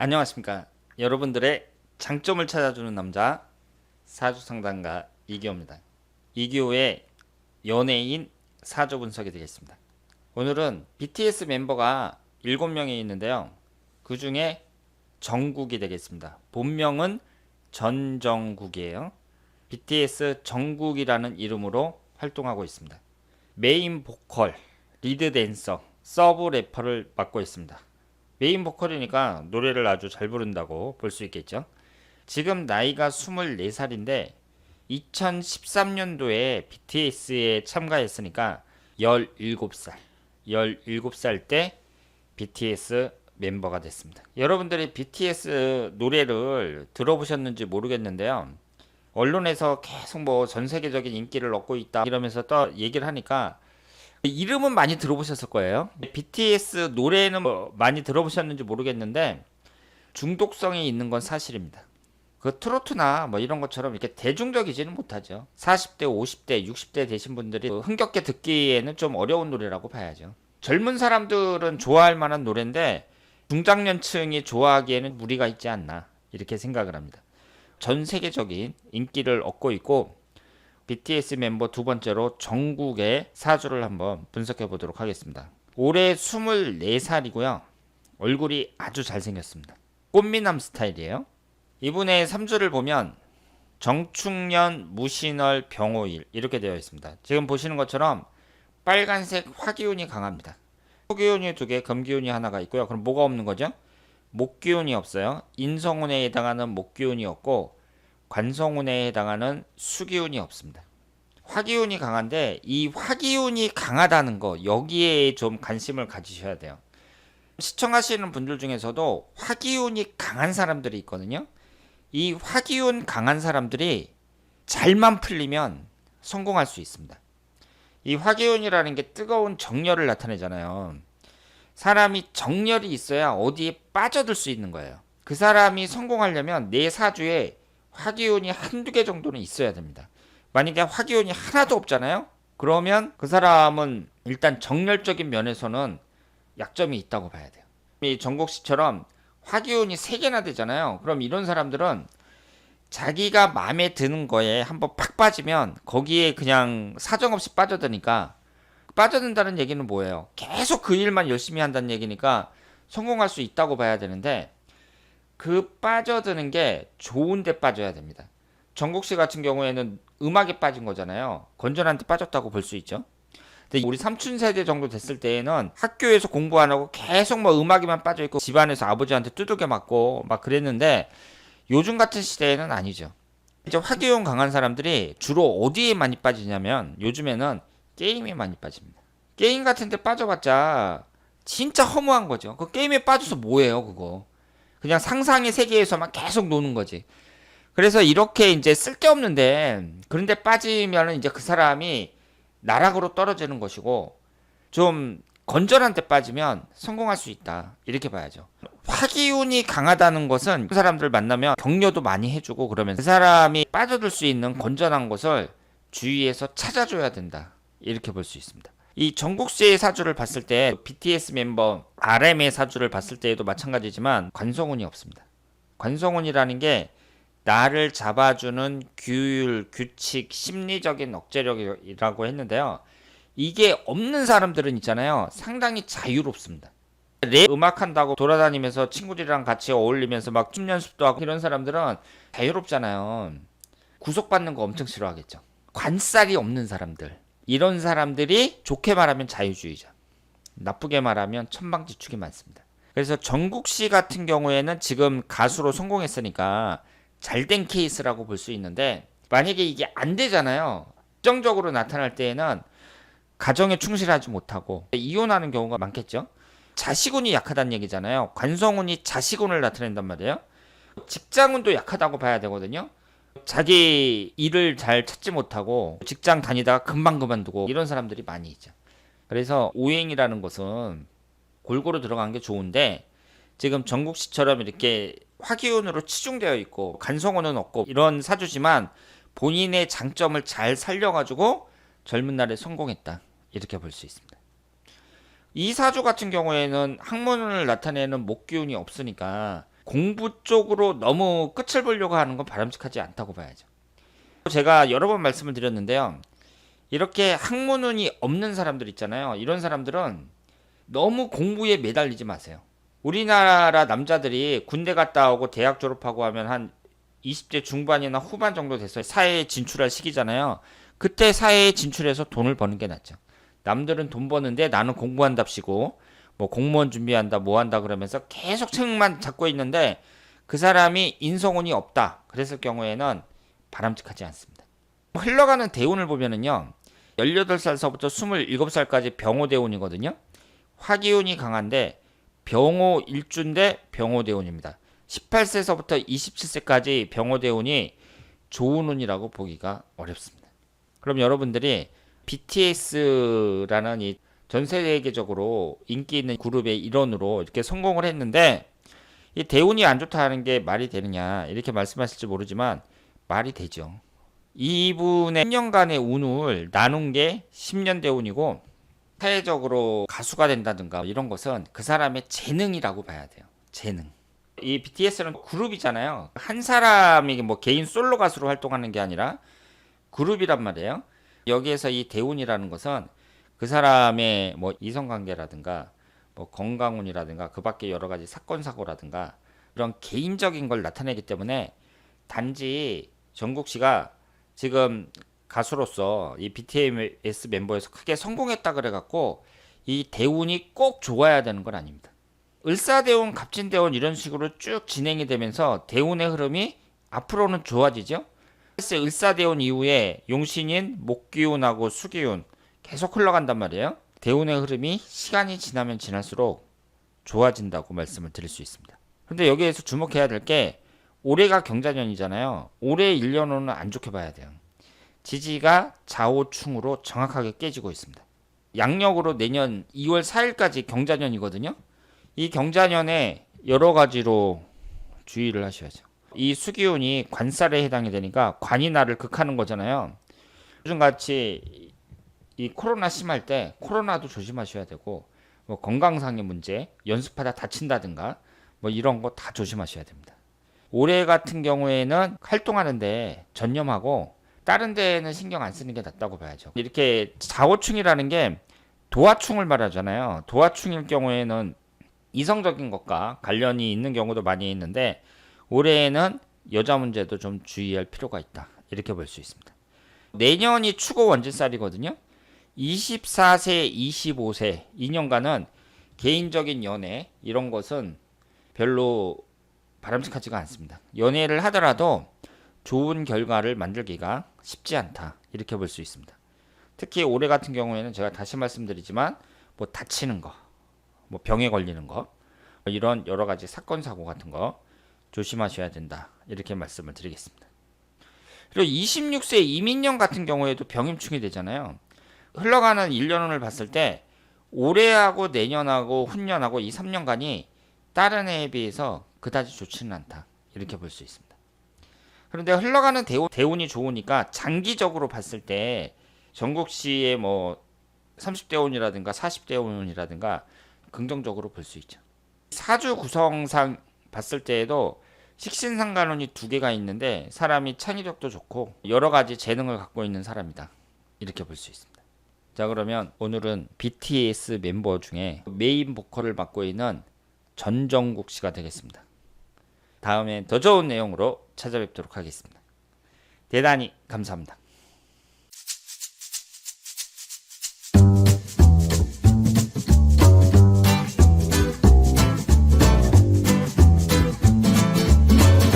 안녕하십니까. 여러분들의 장점을 찾아주는 남자 사주상담가 이기호입니다. 이기호의 연예인 사주 분석이 되겠습니다. 오늘은 BTS 멤버가 7명이 있는데요. 그 중에 정국이 되겠습니다. 본명은 전정국이에요. BTS 정국이라는 이름으로 활동하고 있습니다. 메인 보컬, 리드 댄서, 서브 래퍼를 맡고 있습니다. 메인 보컬이니까 노래를 아주 잘 부른다고 볼 수 있겠죠. 지금 나이가 24살인데 2013년도에 BTS에 참가했으니까 17살. 17살 때 BTS 멤버가 됐습니다. 여러분들이 BTS 노래를 들어보셨는지 모르겠는데요. 언론에서 계속 뭐 전 세계적인 인기를 얻고 있다 이러면서 또 얘기를 하니까 이름은 많이 들어보셨을 거예요. BTS 노래는 뭐 많이 들어보셨는지 모르겠는데 중독성이 있는 건 사실입니다. 그 트로트나 뭐 이런 것처럼 이렇게 대중적이지는 못하죠. 40대, 50대, 60대 되신 분들이 흥겹게 듣기에는 좀 어려운 노래라고 봐야죠. 젊은 사람들은 좋아할 만한 노래인데 중장년층이 좋아하기에는 무리가 있지 않나 이렇게 생각을 합니다. 전 세계적인 인기를 얻고 있고 BTS 멤버 두 번째로 정국의 사주를 한번 분석해 보도록 하겠습니다. 올해 24살이고요. 얼굴이 아주 잘생겼습니다. 꽃미남 스타일이에요. 이분의 3주를 보면 정축년, 무신월, 병오일 이렇게 되어 있습니다. 지금 보시는 것처럼 빨간색 화기운이 강합니다. 토기운이 2개, 금기운이 하나가 있고요. 그럼 뭐가 없는 거죠? 목기운이 없어요. 인성운에 해당하는 목기운이 없고 관성운에 해당하는 수기운이 없습니다. 화기운이 강한데 이 화기운이 강하다는 거 여기에 좀 관심을 가지셔야 돼요. 시청하시는 분들 중에서도 화기운이 강한 사람들이 있거든요. 이 화기운 강한 사람들이 잘만 풀리면 성공할 수 있습니다. 이 화기운이라는 게 뜨거운 정열을 나타내잖아요. 사람이 정열이 있어야 어디에 빠져들 수 있는 거예요. 그 사람이 성공하려면 내 사주에 화기운이 한두 개 정도는 있어야 됩니다. 만약에 화기운이 하나도 없잖아요. 그러면 그 사람은 일단 정열적인 면에서는 약점이 있다고 봐야 돼요. 이 정국 씨처럼 화기운이 3개나 되잖아요. 그럼 이런 사람들은 자기가 마음에 드는 거에 한번 팍 빠지면 거기에 그냥 사정없이 빠져드니까, 빠져든다는 얘기는 뭐예요? 계속 그 일만 열심히 한다는 얘기니까 성공할 수 있다고 봐야 되는데, 그 빠져드는 게 좋은데 빠져야 됩니다. 정국 씨 같은 경우에는 음악에 빠진 거잖아요. 건전한테 빠졌다고 볼 수 있죠. 근데 우리 삼촌 세대 정도 됐을 때에는 학교에서 공부 안 하고 계속 뭐 음악에만 빠져 있고 집안에서 아버지한테 두들겨 맞고 막 그랬는데, 요즘 같은 시대에는 아니죠. 이제 화기운 강한 사람들이 주로 어디에 많이 빠지냐면 요즘에는 게임에 많이 빠집니다. 게임 같은 데 빠져봤자 진짜 허무한 거죠. 그 게임에 빠져서 뭐예요, 그거. 그냥 상상의 세계에서만 계속 노는 거지. 그래서 이렇게 이제 쓸데없는데 그런데 빠지면 이제 그 사람이 나락으로 떨어지는 것이고, 좀 건전한 데 빠지면 성공할 수 있다 이렇게 봐야죠. 화기운이 강하다는 것은 그 사람들 만나면 격려도 많이 해주고 그러면 그 사람이 빠져들 수 있는 건전한 것을 주위에서 찾아줘야 된다 이렇게 볼 수 있습니다. 이 정국 씨의 사주를 봤을 때 BTS 멤버 RM의 사주를 봤을 때에도 마찬가지지만 관성운이 없습니다. 관성운이라는 게 나를 잡아주는 규율, 규칙, 심리적인 억제력이라고 했는데요. 이게 없는 사람들은 있잖아요. 상당히 자유롭습니다. 랩 음악 한다고 돌아다니면서 친구들이랑 같이 어울리면서 막 춤 연습도 하고 이런 사람들은 자유롭잖아요. 구속받는 거 엄청 싫어하겠죠. 관살이 없는 사람들. 이런 사람들이 좋게 말하면 자유주의자. 나쁘게 말하면 천방지축이 많습니다. 그래서 정국 씨 같은 경우에는 지금 가수로 성공했으니까 잘된 케이스라고 볼 수 있는데, 만약에 이게 안 되잖아요. 긍정적으로 나타날 때에는 가정에 충실하지 못하고 이혼하는 경우가 많겠죠. 자식운이 약하다는 얘기잖아요. 관성운이 자식운을 나타낸단 말이에요. 직장운도 약하다고 봐야 되거든요. 자기 일을 잘 찾지 못하고 직장 다니다가 금방 그만두고 이런 사람들이 많이 있죠. 그래서 오행이라는 것은 골고루 들어간 게 좋은데, 지금 정국 씨처럼 이렇게 화기운으로 치중되어 있고 간성운은 없고 이런 사주지만 본인의 장점을 잘 살려가지고 젊은 날에 성공했다 이렇게 볼 수 있습니다. 이 사주 같은 경우에는 학문을 나타내는 목기운이 없으니까 공부 쪽으로 너무 끝을 보려고 하는 건 바람직하지 않다고 봐야죠. 제가 여러 번 말씀을 드렸는데요. 이렇게 학문운이 없는 사람들 있잖아요. 이런 사람들은 너무 공부에 매달리지 마세요. 우리나라 남자들이 군대 갔다 오고 대학 졸업하고 하면 한 20대 중반이나 후반 정도 돼서 사회에 진출할 시기잖아요. 그때 사회에 진출해서 돈을 버는 게 낫죠. 남들은 돈 버는데 나는 공부한답시고 뭐 공무원 준비한다 뭐 한다 그러면서 계속 책만 잡고 있는데 그 사람이 인성운이 없다 그랬을 경우에는 바람직하지 않습니다. 흘러가는 대운을 보면은요. 18살서부터 27살까지 병호대운이거든요. 화기운이 강한데 병호 일주인데 병호대운입니다. 18세서부터 27세까지 병호대운이 좋은 운이라고 보기가 어렵습니다. 그럼 여러분들이 BTS라는 이 전 세계적으로 인기 있는 그룹의 일원으로 이렇게 성공을 했는데 이 대운이 안 좋다는 게 말이 되느냐 이렇게 말씀하실지 모르지만 말이 되죠. 이분의 10년간의 운을 나눈 게 10년 대운이고 사회적으로 가수가 된다든가 이런 것은 그 사람의 재능이라고 봐야 돼요. 재능. 이 BTS는 그룹이잖아요. 한 사람이 뭐 개인 솔로 가수로 활동하는 게 아니라 그룹이란 말이에요. 여기에서 이 대운이라는 것은 그 사람의 뭐 이성관계라든가 뭐 건강운이라든가 그 밖에 여러 가지 사건 사고라든가 이런 개인적인 걸 나타내기 때문에 단지 정국 씨가 지금 가수로서 이 BTS 멤버에서 크게 성공했다 그래갖고 이 대운이 꼭 좋아야 되는 건 아닙니다. 을사대운, 갑진대운 이런 식으로 쭉 진행이 되면서 대운의 흐름이 앞으로는 좋아지죠. 을사대운 이후에 용신인 목기운하고 수기운 계속 흘러간단 말이에요. 대운의 흐름이 시간이 지나면 지날수록 좋아진다고 말씀을 드릴 수 있습니다. 근데 여기에서 주목해야 될 게 올해가 경자년이잖아요. 올해 1년호는 안 좋게 봐야 돼요. 지지가 좌우충으로 정확하게 깨지고 있습니다. 양력으로 내년 2월 4일까지 경자년이거든요. 이 경자년에 여러 가지로 주의를 하셔야죠. 이 수기운이 관살에 해당이 되니까 관이 나를 극하는 거잖아요. 요즘같이 이 코로나 심할 때 코로나도 조심하셔야 되고 뭐 건강상의 문제, 연습하다 다친다든가 뭐 이런 거 다 조심하셔야 됩니다. 올해 같은 경우에는 활동하는데 전념하고 다른 데는 신경 안 쓰는 게 낫다고 봐야죠. 이렇게 좌우충이라는 게 도화충을 말하잖아요. 도화충일 경우에는 이성적인 것과 관련이 있는 경우도 많이 있는데 올해에는 여자 문제도 좀 주의할 필요가 있다. 이렇게 볼 수 있습니다. 내년이 축오 원진살이거든요. 24세, 25세 2년간은 개인적인 연애 이런 것은 별로 바람직하지가 않습니다. 연애를 하더라도 좋은 결과를 만들기가 쉽지 않다. 이렇게 볼 수 있습니다. 특히 올해 같은 경우에는 제가 다시 말씀드리지만 뭐 다치는 거, 뭐 병에 걸리는 거, 이런 여러 가지 사건 사고 같은 거 조심하셔야 된다. 이렇게 말씀을 드리겠습니다. 그리고 26세 이민년 같은 경우에도 병임충이 되잖아요. 흘러가는 1년을 봤을 때 올해하고 내년하고 훈년하고 이 3년간이 다른 해에 비해서 그다지 좋지는 않다. 이렇게 볼 수 있습니다. 그런데 흘러가는 대운이 좋으니까 장기적으로 봤을 때 정국 씨의 뭐 30대운이라든가 40대운이라든가 긍정적으로 볼 수 있죠. 사주 구성상 봤을 때에도 식신상관운이 두 개가 있는데 사람이 창의력도 좋고 여러 가지 재능을 갖고 있는 사람이다. 이렇게 볼 수 있습니다. 자, 그러면 오늘은 BTS 멤버 중에 메인 보컬을 맡고 있는 전정국 씨가 되겠습니다. 다음에 더 좋은 내용으로 찾아뵙도록 하겠습니다. 대단히 감사합니다.